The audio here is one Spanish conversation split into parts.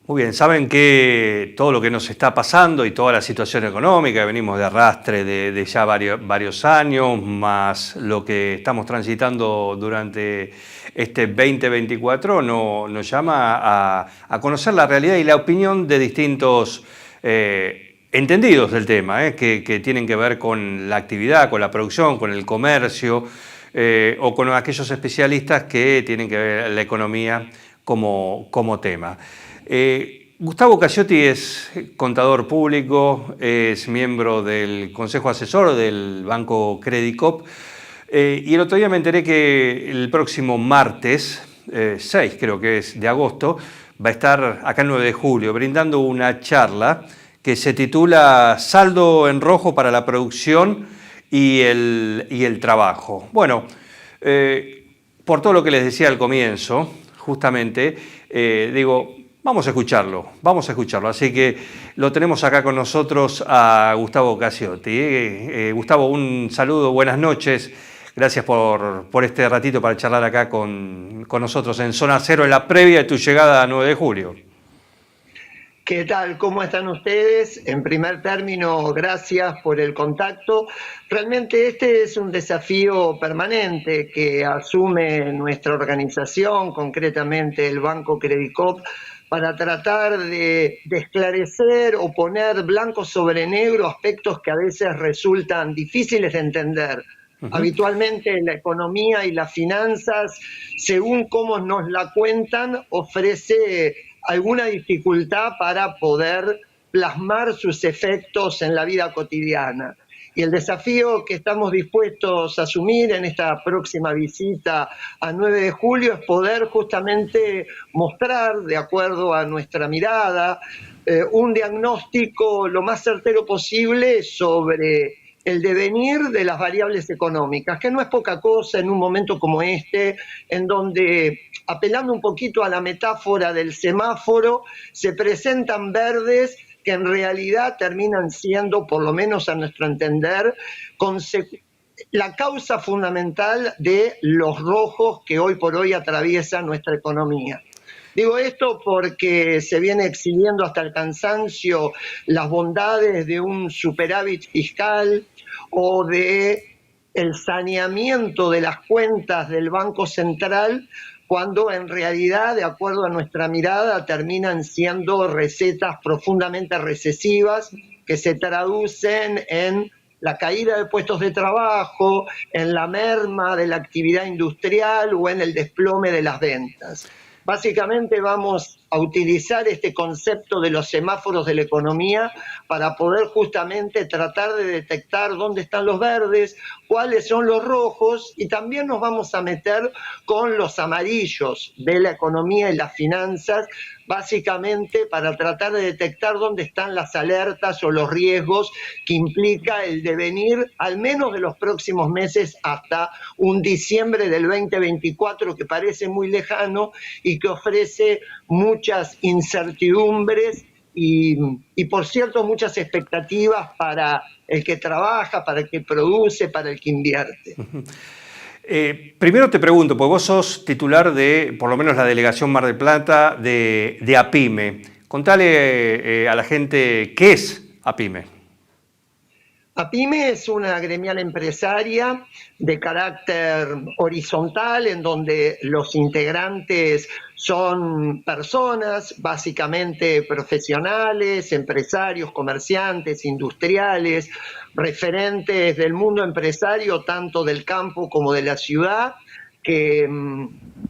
Muy bien, saben que todo lo que nos está pasando y toda la situación económica, venimos de arrastre de ya varios años, más lo que estamos transitando durante este 2024, nos llama a conocer la realidad y la opinión de distintos entendidos del tema, que tienen que ver con la actividad, con la producción, con el comercio, o con aquellos especialistas que tienen que ver la economía como tema. Gustavo Casiotti es contador público, es miembro del Consejo Asesor del Banco Credicop, y el otro día me enteré que el próximo martes, 6 creo que es de agosto, va a estar acá el 9 de julio brindando una charla que se titula Saldo en rojo para la producción y el trabajo. Bueno, por todo lo que les decía al comienzo, justamente, digo, vamos a escucharlo. Así que lo tenemos acá con nosotros a Gustavo Casiotti. Gustavo, un saludo, buenas noches. Gracias por este ratito para charlar acá con nosotros en Zona Cero, en la previa de tu llegada a 9 de julio. ¿Qué tal? ¿Cómo están ustedes? En primer término, gracias por el contacto. Realmente este es un desafío permanente que asume nuestra organización, concretamente el Banco Credicop, para tratar de esclarecer o poner blanco sobre negro aspectos que a veces resultan difíciles de entender. Habitualmente la economía y las finanzas, según cómo nos la cuentan, ofrece alguna dificultad para poder plasmar sus efectos en la vida cotidiana. Y el desafío que estamos dispuestos a asumir en esta próxima visita a 9 de julio es poder justamente mostrar, de acuerdo a nuestra mirada, un diagnóstico lo más certero posible sobre el devenir de las variables económicas, que no es poca cosa en un momento como este, en donde, apelando un poquito a la metáfora del semáforo, se presentan verdes que en realidad terminan siendo, por lo menos a nuestro entender, la causa fundamental de los rojos que hoy por hoy atraviesan nuestra economía. Digo esto porque se viene exhibiendo hasta el cansancio las bondades de un superávit fiscal o de el saneamiento de las cuentas del Banco Central, cuando en realidad, de acuerdo a nuestra mirada, terminan siendo recetas profundamente recesivas que se traducen en la caída de puestos de trabajo, en la merma de la actividad industrial o en el desplome de las ventas. Básicamente vamos a utilizar este concepto de los semáforos de la economía para poder justamente tratar de detectar dónde están los verdes, cuáles son los rojos, y también nos vamos a meter con los amarillos de la economía y las finanzas, básicamente para tratar de detectar dónde están las alertas o los riesgos que implica el devenir, al menos de los próximos meses, hasta un diciembre del 2024 que parece muy lejano y que ofrece muchas incertidumbres y por cierto, muchas expectativas para el que trabaja, para el que produce, para el que invierte. Primero te pregunto, porque vos sos titular de, por lo menos la Delegación Mar del Plata, de APYME. Contale a la gente qué es APYME. APYME es una gremial empresaria de carácter horizontal, en donde los integrantes son personas, básicamente profesionales, empresarios, comerciantes, industriales, referentes del mundo empresario, tanto del campo como de la ciudad, que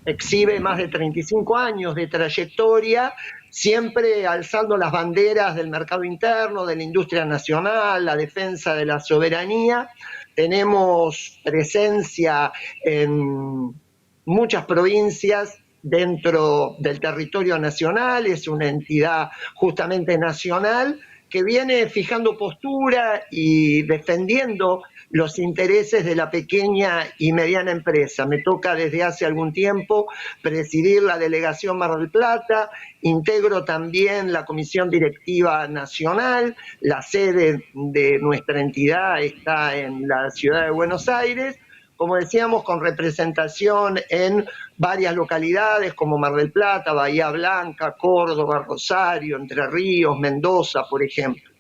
exhibe más de 35 años de trayectoria, siempre alzando las banderas del mercado interno, de la industria nacional, la defensa de la soberanía. Tenemos presencia en muchas provincias dentro del territorio nacional, es una entidad justamente nacional que viene fijando postura y defendiendo los intereses de la pequeña y mediana empresa. Me toca desde hace algún tiempo presidir la Delegación Mar del Plata, integro también la Comisión Directiva Nacional, la sede de nuestra entidad está en la ciudad de Buenos Aires, como decíamos, con representación en varias localidades como Mar del Plata, Bahía Blanca, Córdoba, Rosario, Entre Ríos, Mendoza, por ejemplo.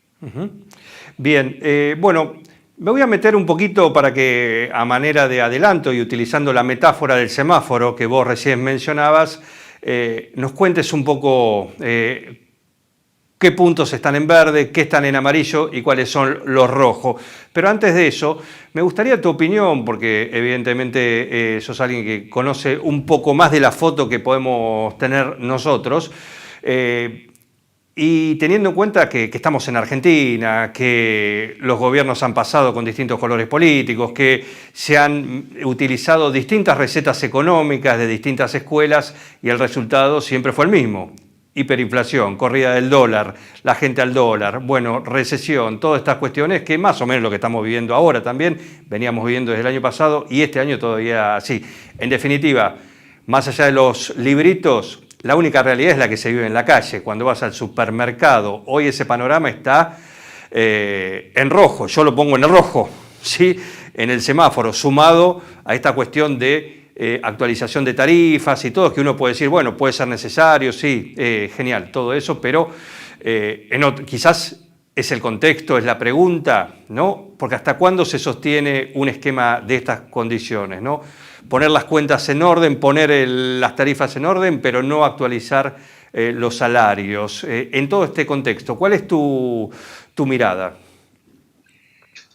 Bien, bueno, me voy a meter un poquito para que, a manera de adelanto y utilizando la metáfora del semáforo que vos recién mencionabas, nos cuentes un poco qué puntos están en verde, qué están en amarillo y cuáles son los rojos. Pero antes de eso, me gustaría tu opinión, porque evidentemente sos alguien que conoce un poco más de la foto que podemos tener nosotros. Y teniendo en cuenta que estamos en Argentina, que los gobiernos han pasado con distintos colores políticos, que se han utilizado distintas recetas económicas de distintas escuelas y el resultado siempre fue el mismo. Hiperinflación, corrida del dólar, la gente al dólar, bueno, recesión, todas estas cuestiones que más o menos lo que estamos viviendo ahora también, veníamos viviendo desde el año pasado y este año todavía así. En definitiva, más allá de los libritos, la única realidad es la que se vive en la calle. Cuando vas al supermercado, hoy ese panorama está en rojo, yo lo pongo en el rojo, ¿sí? En el semáforo, sumado a esta cuestión de actualización de tarifas y todo, que uno puede decir, bueno, puede ser necesario, sí, genial, todo eso, pero quizás es el contexto, es la pregunta, ¿no? Porque ¿hasta cuándo se sostiene un esquema de estas condiciones, ¿no? Poner las cuentas en orden, poner las tarifas en orden, pero no actualizar los salarios. En todo este contexto, ¿cuál es tu mirada?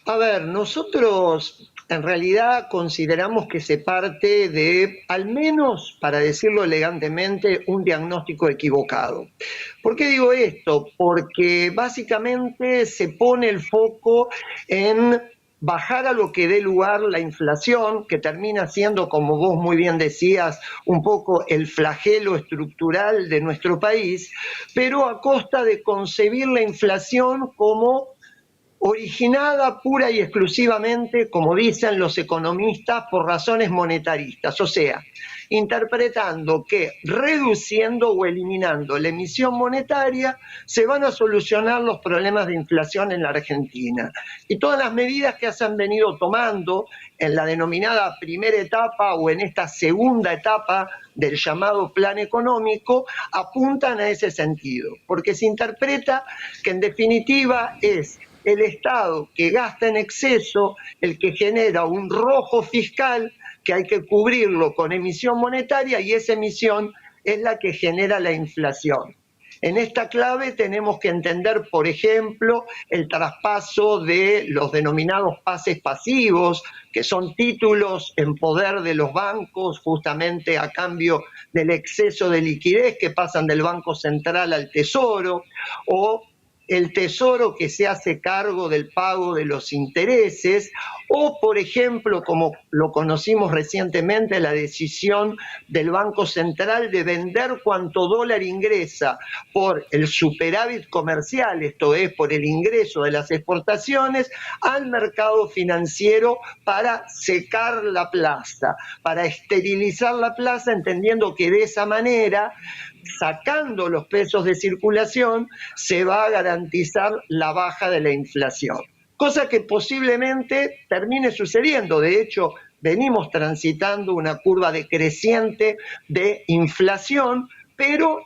A ver, nosotros en realidad consideramos que se parte de, al menos para decirlo elegantemente, un diagnóstico equivocado. ¿Por qué digo esto? Porque básicamente se pone el foco en bajar a lo que dé lugar la inflación, que termina siendo, como vos muy bien decías, un poco el flagelo estructural de nuestro país, pero a costa de concebir la inflación como originada pura y exclusivamente, como dicen los economistas, por razones monetaristas, o sea, interpretando que reduciendo o eliminando la emisión monetaria se van a solucionar los problemas de inflación en la Argentina. Y todas las medidas que se han venido tomando en la denominada primera etapa o en esta segunda etapa del llamado plan económico apuntan a ese sentido, porque se interpreta que en definitiva es el Estado que gasta en exceso, el que genera un rojo fiscal que hay que cubrirlo con emisión monetaria y esa emisión es la que genera la inflación. En esta clave tenemos que entender, por ejemplo, el traspaso de los denominados pases pasivos, que son títulos en poder de los bancos justamente a cambio del exceso de liquidez que pasan del Banco Central al Tesoro, o el Tesoro que se hace cargo del pago de los intereses, o por ejemplo, como lo conocimos recientemente, la decisión del Banco Central de vender cuanto dólar ingresa por el superávit comercial, esto es, por el ingreso de las exportaciones, al mercado financiero para secar la plaza, para esterilizar la plaza, entendiendo que de esa manera, sacando los pesos de circulación, se va a garantizar la baja de la inflación. Cosa que posiblemente termine sucediendo. De hecho, venimos transitando una curva decreciente de inflación, pero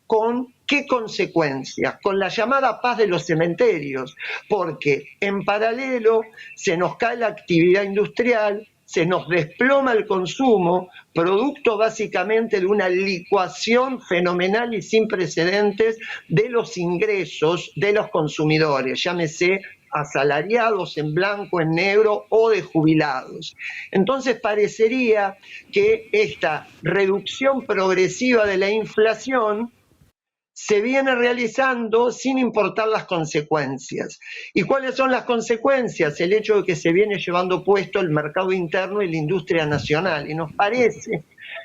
¿con qué consecuencias? Con la llamada paz de los cementerios, porque en paralelo se nos cae la actividad industrial, se nos desploma el consumo, producto básicamente de una licuación fenomenal y sin precedentes de los ingresos de los consumidores, llámese asalariados en blanco, en negro o de jubilados. Entonces parecería que esta reducción progresiva de la inflación se viene realizando sin importar las consecuencias. ¿Y cuáles son las consecuencias? El hecho de que se viene llevando puesto el mercado interno y la industria nacional. Y nos parece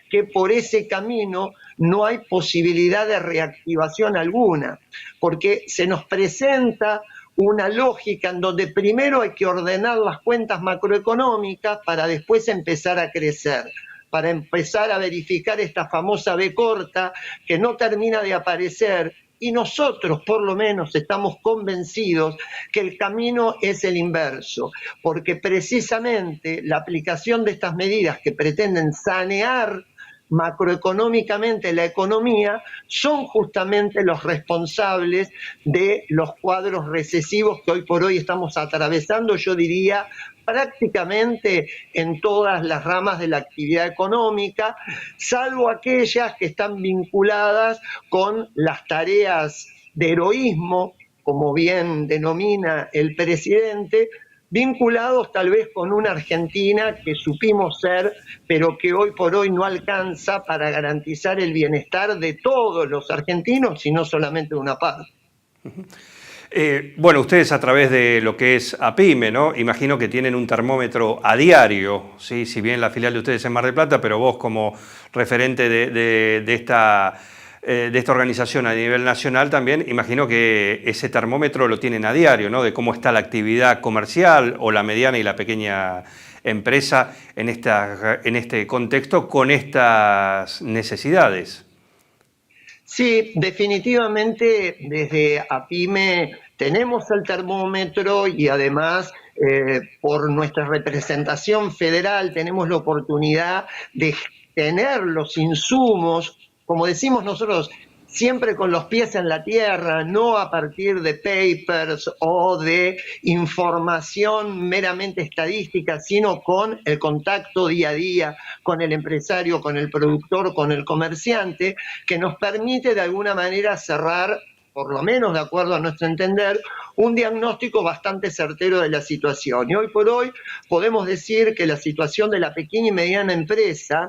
que por ese camino no hay posibilidad de reactivación alguna, porque se nos presenta una lógica en donde primero hay que ordenar las cuentas macroeconómicas para después empezar a crecer, para empezar a verificar esta famosa B corta que no termina de aparecer Y nosotros, por lo menos, estamos convencidos que el camino es el inverso, porque precisamente la aplicación de estas medidas que pretenden sanear macroeconómicamente la economía son justamente los responsables de los cuadros recesivos que hoy por hoy estamos atravesando, yo diría, prácticamente en todas las ramas de la actividad económica, salvo aquellas que están vinculadas con las tareas de heroísmo, como bien denomina el presidente, vinculados tal vez con una Argentina que supimos ser, pero que hoy por hoy no alcanza para garantizar el bienestar de todos los argentinos, sino solamente de una parte. Bueno, ustedes a través de lo que es APYME, ¿no? Imagino que tienen un termómetro a diario, ¿sí? Si bien la filial de ustedes es en Mar del Plata, pero vos como referente de esta organización a nivel nacional también, imagino que ese termómetro lo tienen a diario, ¿no? De cómo está la actividad comercial o la mediana y la pequeña empresa en este contexto con estas necesidades. Sí, definitivamente desde APYME tenemos el termómetro y además por nuestra representación federal tenemos la oportunidad de tener los insumos, como decimos nosotros, siempre con los pies en la tierra, no a partir de papers o de información meramente estadística, sino con el contacto día a día con el empresario, con el productor, con el comerciante, que nos permite de alguna manera cerrar, por lo menos de acuerdo a nuestro entender, un diagnóstico bastante certero de la situación. Y hoy por hoy podemos decir que la situación de la pequeña y mediana empresa,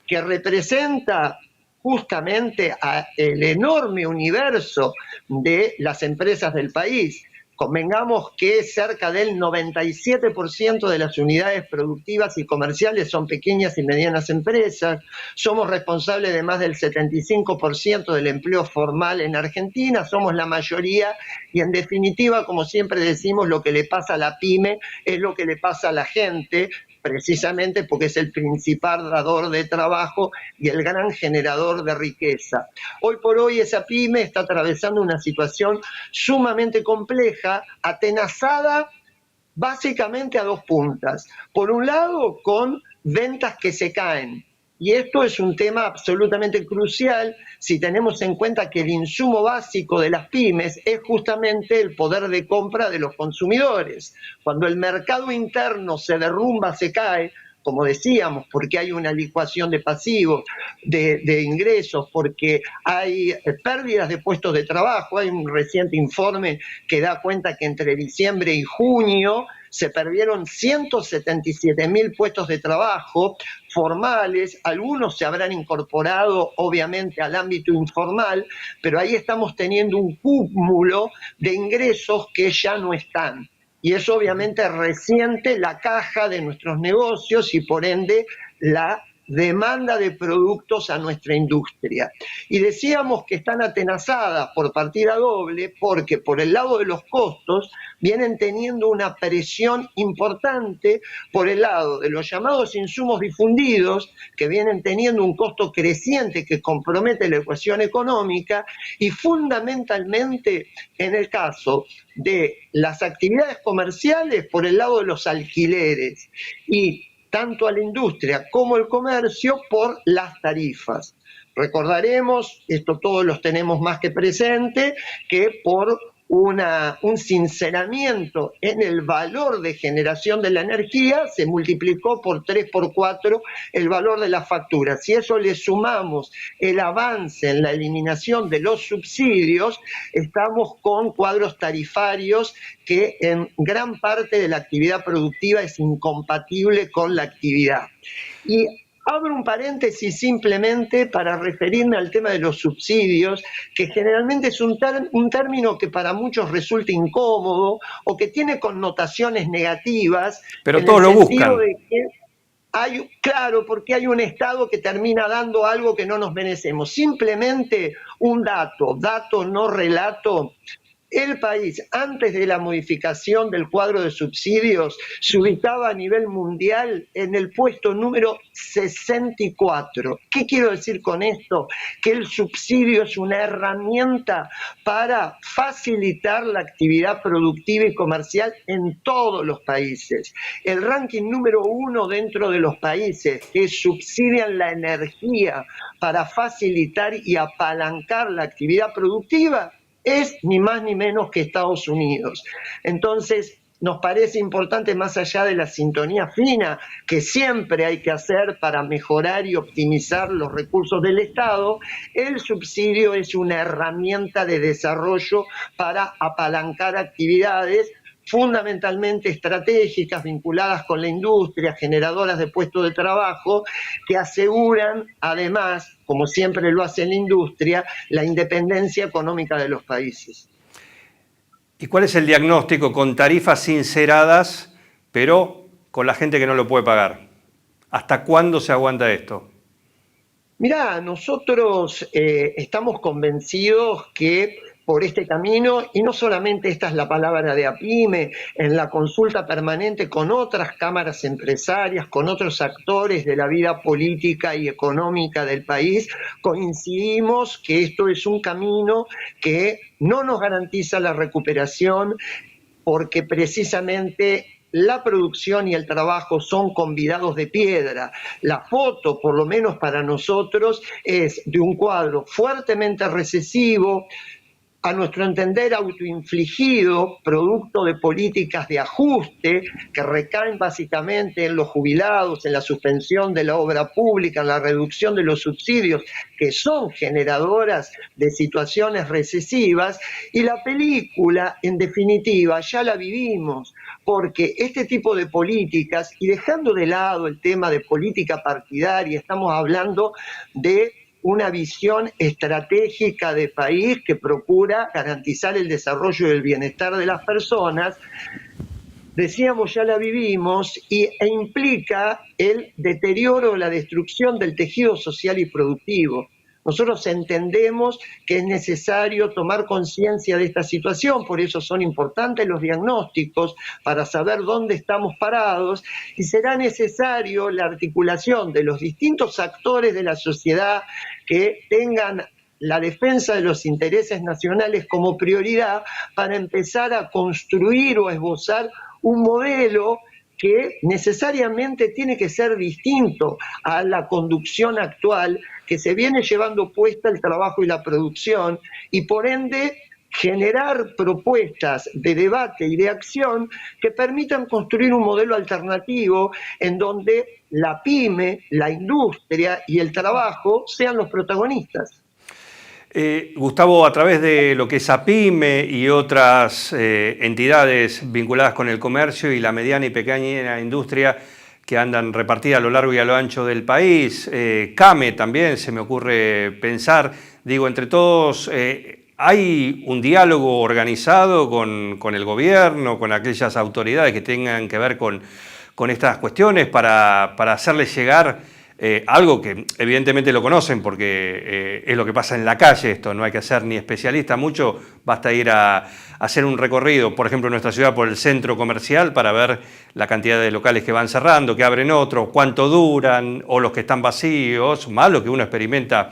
que representa justamente al enorme universo de las empresas del país. Convengamos que cerca del 97% de las unidades productivas y comerciales son pequeñas y medianas empresas. Somos responsables de más del 75% del empleo formal en Argentina, somos la mayoría y en definitiva, como siempre decimos, lo que le pasa a la pyme es lo que le pasa a la gente, precisamente porque es el principal dador de trabajo y el gran generador de riqueza. Hoy por hoy esa pyme está atravesando una situación sumamente compleja, atenazada básicamente a dos puntas. Por un lado, con ventas que se caen. Y esto es un tema absolutamente crucial si tenemos en cuenta que el insumo básico de las pymes es justamente el poder de compra de los consumidores. Cuando el mercado interno se derrumba, se cae, como decíamos, porque hay una licuación de pasivos, de ingresos, porque hay pérdidas de puestos de trabajo. Hay un reciente informe que da cuenta que entre diciembre y junio se perdieron 177.000 puestos de trabajo formales, algunos se habrán incorporado obviamente al ámbito informal, pero ahí estamos teniendo un cúmulo de ingresos que ya no están. Y eso obviamente resiente la caja de nuestros negocios y por ende la demanda de productos a nuestra industria. Y decíamos que están atenazadas por partida doble porque por el lado de los costos vienen teniendo una presión importante por el lado de los llamados insumos difundidos, que vienen teniendo un costo creciente que compromete la ecuación económica, y fundamentalmente en el caso de las actividades comerciales por el lado de los alquileres y tanto a la industria como el comercio por las tarifas. Recordaremos, esto todos los tenemos más que presente, que por un sinceramiento en el valor de generación de la energía se multiplicó por 3, por 4 el valor de las facturas. Si eso le sumamos el avance en la eliminación de los subsidios, estamos con cuadros tarifarios que en gran parte de la actividad productiva es incompatible con la actividad. Y abro un paréntesis simplemente para referirme al tema de los subsidios, que generalmente es un término que para muchos resulta incómodo o que tiene connotaciones negativas. Pero todos lo buscan. De que claro, porque hay un Estado que termina dando algo que no nos merecemos. Simplemente un dato no relato. el país, antes de la modificación del cuadro de subsidios, se ubicaba a nivel mundial en el puesto número 64. ¿Qué quiero decir con esto? Que el subsidio es una herramienta para facilitar la actividad productiva y comercial en todos los países. El ranking número 1 dentro de los países que subsidian la energía para facilitar y apalancar la actividad productiva es ni más ni menos que Estados Unidos. Entonces, nos parece importante, más allá de la sintonía fina que siempre hay que hacer para mejorar y optimizar los recursos del Estado, el subsidio es una herramienta de desarrollo para apalancar actividades fundamentalmente estratégicas vinculadas con la industria, generadoras de puestos de trabajo, que aseguran además, como siempre lo hace la industria, la independencia económica de los países. ¿Y cuál es el diagnóstico con tarifas sinceradas, pero con la gente que no lo puede pagar? ¿Hasta cuándo se aguanta esto? Mirá, nosotros estamos convencidos que por este camino, y no solamente esta es la palabra de APIME, en la consulta permanente con otras cámaras empresarias, con otros actores de la vida política y económica del país, coincidimos que esto es un camino que no nos garantiza la recuperación, porque precisamente la producción y el trabajo son convidados de piedra. La foto, por lo menos para nosotros, es de un cuadro fuertemente recesivo, a nuestro entender autoinfligido, producto de políticas de ajuste que recaen básicamente en los jubilados, en la suspensión de la obra pública, en la reducción de los subsidios, que son generadoras de situaciones recesivas, y la película, en definitiva, ya la vivimos, porque este tipo de políticas, y dejando de lado el tema de política partidaria, estamos hablando de una visión estratégica de país que procura garantizar el desarrollo y el bienestar de las personas, decíamos, ya la vivimos, e implica el deterioro o la destrucción del tejido social y productivo. Nosotros entendemos que es necesario tomar conciencia de esta situación, por eso son importantes los diagnósticos para saber dónde estamos parados, y será necesario la articulación de los distintos actores de la sociedad que tengan la defensa de los intereses nacionales como prioridad para empezar a construir o esbozar un modelo que necesariamente tiene que ser distinto a la conducción actual que se viene llevando puesta el trabajo y la producción, y por ende generar propuestas de debate y de acción que permitan construir un modelo alternativo en donde la pyme, la industria y el trabajo sean los protagonistas. Gustavo, a través de lo que es APIME y otras entidades vinculadas con el comercio y la mediana y pequeña industria que andan repartidas a lo largo y a lo ancho del país, CAME también, se me ocurre pensar, digo, entre todos, ¿hay un diálogo organizado con el gobierno, con aquellas autoridades que tengan que ver con estas cuestiones para hacerles llegar algo que evidentemente lo conocen porque es lo que pasa en la calle esto, no hay que ser ni especialista mucho, basta ir a hacer un recorrido, por ejemplo en nuestra ciudad por el centro comercial para ver la cantidad de locales que van cerrando, que abren otros, cuánto duran o los que están vacíos, más lo que uno experimenta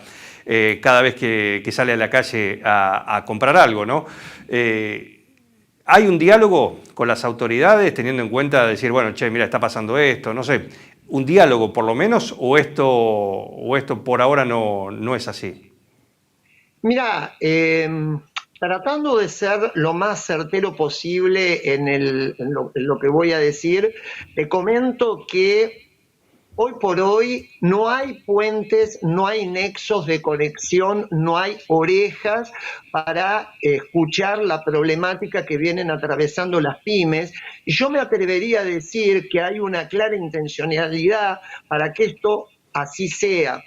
cada vez que sale a la calle a comprar algo, ¿no? ¿Hay un diálogo con las autoridades teniendo en cuenta decir, bueno, che, mira, está pasando esto, no sé, un diálogo por lo menos, o esto por ahora no es así? Mira, tratando de ser lo más certero posible en lo que voy a decir, te comento que hoy por hoy no hay puentes, no hay nexos de conexión, no hay orejas para escuchar la problemática que vienen atravesando las pymes. Y yo me atrevería a decir que hay una clara intencionalidad para que esto así sea,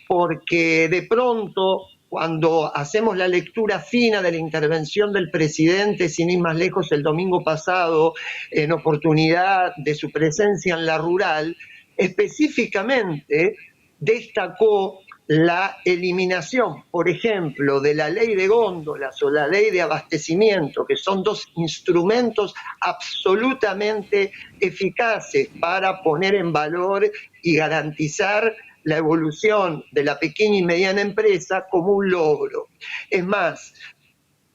porque de pronto cuando hacemos la lectura fina de la intervención del presidente, sin ir más lejos, el domingo pasado, en oportunidad de su presencia en la rural, específicamente destacó la eliminación, por ejemplo, de la ley de góndolas o la ley de abastecimiento, que son dos instrumentos absolutamente eficaces para poner en valor y garantizar la evolución de la pequeña y mediana empresa como un logro. Es más,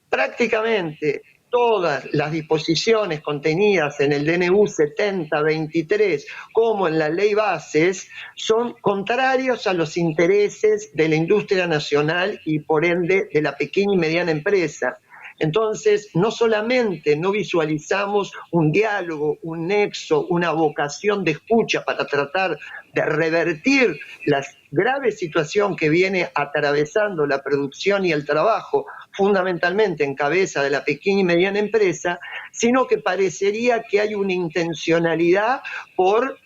prácticamente todas las disposiciones contenidas en el DNU 7023 como en la ley bases son contrarios a los intereses de la industria nacional y por ende de la pequeña y mediana empresa. Entonces, no solamente no visualizamos un diálogo, un nexo, una vocación de escucha para tratar de revertir la grave situación que viene atravesando la producción y el trabajo, fundamentalmente en cabeza de la pequeña y mediana empresa, sino que parecería que hay una intencionalidad por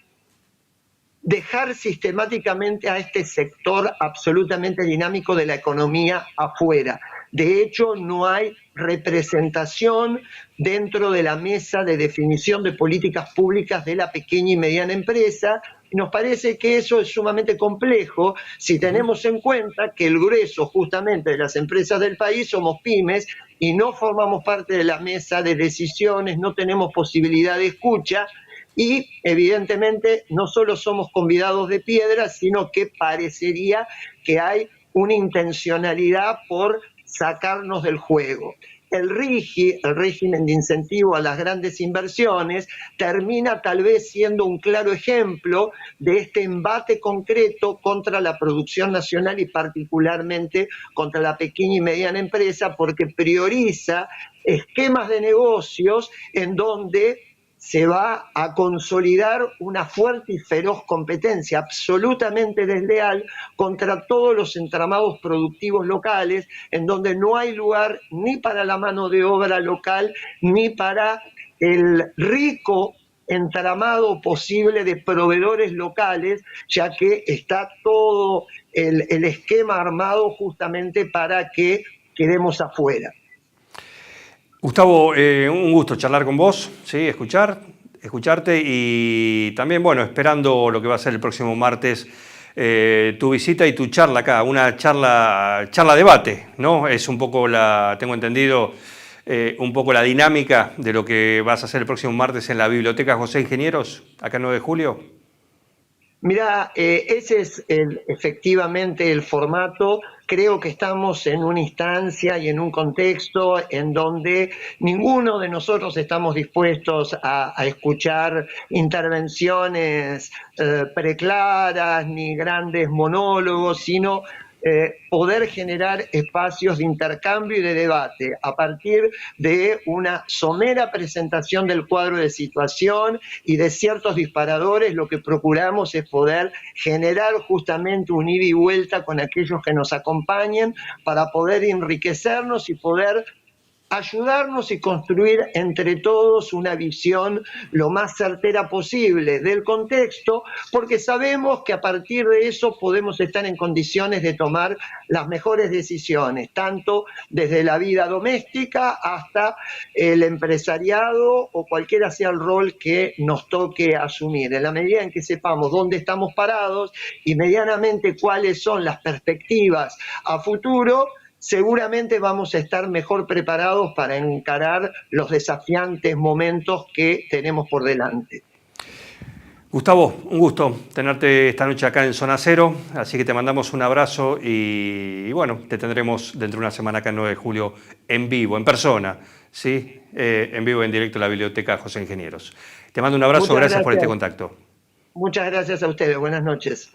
dejar sistemáticamente a este sector absolutamente dinámico de la economía afuera. De hecho, no hay representación dentro de la mesa de definición de políticas públicas de la pequeña y mediana empresa. Y nos parece que eso es sumamente complejo si tenemos en cuenta que el grueso justamente de las empresas del país somos pymes y no formamos parte de la mesa de decisiones, no tenemos posibilidad de escucha. Y evidentemente no solo somos convidados de piedra, sino que parecería que hay una intencionalidad por sacarnos del juego. El RIGI, el régimen de incentivo a las grandes inversiones, termina tal vez siendo un claro ejemplo de este embate concreto contra la producción nacional y particularmente contra la pequeña y mediana empresa, porque prioriza esquemas de negocios en donde se va a consolidar una fuerte y feroz competencia absolutamente desleal contra todos los entramados productivos locales, en donde no hay lugar ni para la mano de obra local, ni para el rico entramado posible de proveedores locales, ya que está todo el esquema armado justamente para que quedemos afuera. Gustavo, un gusto charlar con vos, ¿sí? Escucharte y también, bueno, esperando lo que va a ser el próximo martes, tu visita y tu charla acá, una charla debate, ¿no? Es un poco tengo entendido, un poco la dinámica de lo que vas a hacer el próximo martes en la Biblioteca José Ingenieros, acá en 9 de julio. Mira, ese es efectivamente el formato. Creo que estamos en una instancia y en un contexto en donde ninguno de nosotros estamos dispuestos a escuchar intervenciones preclaras ni grandes monólogos, sino poder generar espacios de intercambio y de debate a partir de una somera presentación del cuadro de situación y de ciertos disparadores. Lo que procuramos es poder generar justamente un ida y vuelta con aquellos que nos acompañen para poder enriquecernos y poder ayudarnos y construir entre todos una visión lo más certera posible del contexto, porque sabemos que a partir de eso podemos estar en condiciones de tomar las mejores decisiones, tanto desde la vida doméstica hasta el empresariado o cualquiera sea el rol que nos toque asumir. En la medida en que sepamos dónde estamos parados y medianamente cuáles son las perspectivas a futuro, seguramente vamos a estar mejor preparados para encarar los desafiantes momentos que tenemos por delante. Gustavo, un gusto tenerte esta noche acá en Zona Cero, así que te mandamos un abrazo y bueno, te tendremos dentro de una semana acá en 9 de julio en vivo, en persona, ¿sí? En vivo, en directo en la Biblioteca José Ingenieros. Te mando un abrazo, gracias por este contacto. Muchas gracias a ustedes, buenas noches.